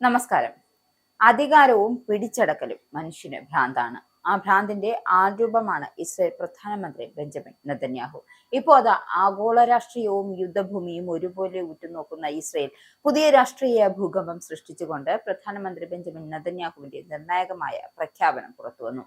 നമസ്കാരം. അധികാരവും പിടിച്ചടക്കലും മനുഷ്യന് ഭ്രാന്താണ്. ആ ഭ്രാന്തിന്റെ ആരൂപമാണ് ഇസ്രായേൽ പ്രധാനമന്ത്രി ബെഞ്ചമിൻ നെതന്യാഹു. ഇപ്പോ അത് ആഗോള രാഷ്ട്രീയവും യുദ്ധഭൂമിയും ഒരുപോലെ ഉറ്റുനോക്കുന്ന ഇസ്രായേൽ പുതിയ രാഷ്ട്രീയ ഭൂകമ്പം സൃഷ്ടിച്ചുകൊണ്ട് പ്രധാനമന്ത്രി ബെഞ്ചമിൻ നെതന്യാഹുവിന്റെ നിർണായകമായ പ്രഖ്യാപനം പുറത്തുവന്നു.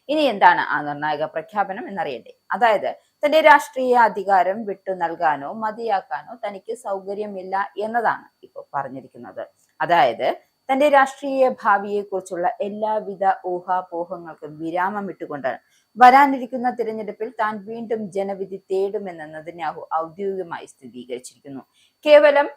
ഇനി എന്താണ് ആ നിർണായക പ്രഖ്യാപനം എന്നറിയണ്ടേ? അതായത് തന്റെ രാഷ്ട്രീയ അധികാരം വിട്ടു നൽകാനോ മതിയാക്കാനോ തനിക്ക് സൗകര്യമില്ല എന്നതാണ് ഇപ്പോൾ പറഞ്ഞിരിക്കുന്നത്. അതായത് തന്റെ രാഷ്ട്രീയ ഭാവിയെക്കുറിച്ചുള്ള എല്ലാവിധ ഊഹാപോഹങ്ങൾക്കും വിരാമം ഇട്ടുകൊണ്ട് വരാനിരിക്കുന്ന തിരഞ്ഞെടുപ്പിൽ താൻ വീണ്ടും ജനവിധി തേടുമെന്ന് നെതന്യാഹു ഔദ്യോഗികമായി സ്ഥിരീകരിച്ചിരിക്കുന്നു. കേവലം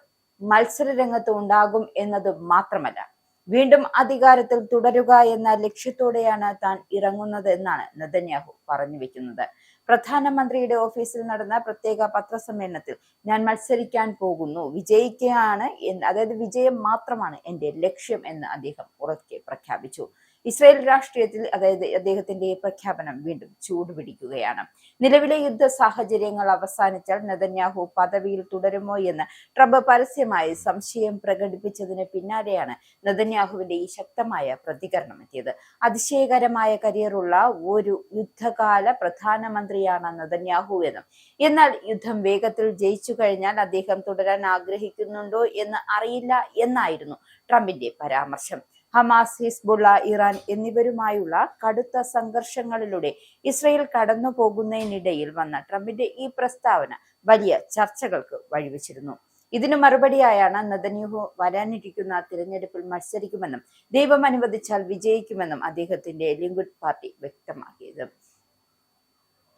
മത്സര രംഗത്ത് ഉണ്ടാകും എന്നത് മാത്രമല്ല, വീണ്ടും അധികാരത്തിൽ തുടരുക എന്ന ലക്ഷ്യത്തോടെയാണ് താൻ ഇറങ്ങുന്നത് എന്നാണ് നെതന്യാഹു പറഞ്ഞു വെക്കുന്നത്. പ്രധാനമന്ത്രിയുടെ ഓഫീസിൽ നടന്ന പ്രത്യേക പത്രസമ്മേളനത്തിൽ ഞാൻ മത്സരിക്കാൻ പോകുന്നു, വിജയിക്കുകയാണ്, അതായത് വിജയം മാത്രമാണ് എന്റെ ലക്ഷ്യം എന്ന് അദ്ദേഹം ഉറക്കെ പ്രഖ്യാപിച്ചു. ഇസ്രായേൽ രാഷ്ട്രീയത്തിൽ അതായത് അദ്ദേഹത്തിന്റെ പ്രഖ്യാപനം വീണ്ടും ചൂടുപിടിക്കുകയാണ്. നിലവിലെ യുദ്ധ സാഹചര്യങ്ങൾ അവസാനിച്ചാൽ നെതന്യാഹു പദവിയിൽ തുടരുമോ എന്ന് ട്രംപ് പരസ്യമായി സംശയം പ്രകടിപ്പിച്ചതിന് പിന്നാലെയാണ് നെതന്യാഹുവിന്റെ ഈ ശക്തമായ പ്രതികരണം എത്തിയത്. അതിശയകരമായ കരിയറുള്ള ഒരു യുദ്ധകാല പ്രധാനമന്ത്രിയാണ് നെതന്യാഹു എന്നും, എന്നാൽ യുദ്ധം വേഗത്തിൽ ജയിച്ചു കഴിഞ്ഞാൽ അദ്ദേഹം തുടരാൻ ആഗ്രഹിക്കുന്നുണ്ടോ എന്ന് അറിയില്ല എന്നായിരുന്നു ട്രംപിന്റെ പരാമർശം. ഹമാസ്, ഹിസ്ബുള്ള, ഇറാൻ എന്നിവരുമായുള്ള കടുത്ത സംഘർഷങ്ങളിലൂടെ ഇസ്രയേൽ കടന്നു പോകുന്നതിനിടയിൽ വന്ന ട്രംപിന്റെ ഈ പ്രസ്താവന വലിയ ചർച്ചകൾക്ക് വഴിവെച്ചിരുന്നു. ഇതിനു മറുപടിയായാണ് നെതന്യാഹു വരാനിരിക്കുന്ന തിരഞ്ഞെടുപ്പിൽ മത്സരിക്കുമെന്നും ദൈവം അനുവദിച്ചാൽ വിജയിക്കുമെന്നും അദ്ദേഹത്തിന്റെ ലിക്വിഡ് പാർട്ടി വ്യക്തമാക്കിയത്.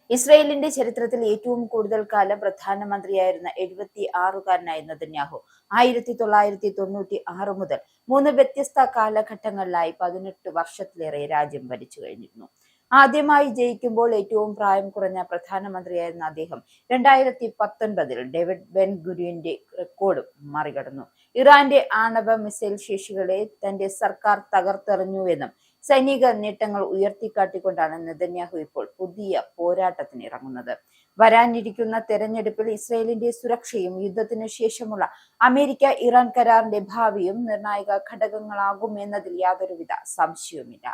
ഇസ്രായേലിന്റെ ചരിത്രത്തിൽ ഏറ്റവും കൂടുതൽ കാലം പ്രധാനമന്ത്രിയായിരുന്ന 76-കാരനായ നെതന്യാഹു 1996 മുതൽ 3 വ്യത്യസ്ത കാലഘട്ടങ്ങളിലായി 18 വർഷത്തിലേറെ രാജ്യം ഭരിച്ചു കഴിഞ്ഞിരുന്നു. ആദ്യമായി ജയിക്കുമ്പോൾ ഏറ്റവും പ്രായം കുറഞ്ഞ പ്രധാനമന്ത്രിയായിരുന്ന അദ്ദേഹം 2019 ഡേവിഡ് ബെൻ ഗുരിയന്റെ റെക്കോർഡ് മറികടന്നു. ഇറാന്റെ ആണവ മിസൈൽ ശേഷികളെ തന്റെ സർക്കാർ തകർത്തെറിഞ്ഞുവെന്നും സൈനിക നേട്ടങ്ങൾ ഉയർത്തിക്കാട്ടിക്കൊണ്ടാണ് നെതന്യാഹു ഇപ്പോൾ പുതിയ പോരാട്ടത്തിന് ഇറങ്ങുന്നത്. വരാനിരിക്കുന്ന തെരഞ്ഞെടുപ്പിൽ ഇസ്രായേലിന്റെ സുരക്ഷയും യുദ്ധത്തിന് ശേഷമുള്ള അമേരിക്ക ഇറാൻ കരാറിന്റെ ഭാവിയും നിർണായക ഘടകങ്ങളാകുമെന്നതിൽ യാതൊരുവിധ സംശയവുമില്ല.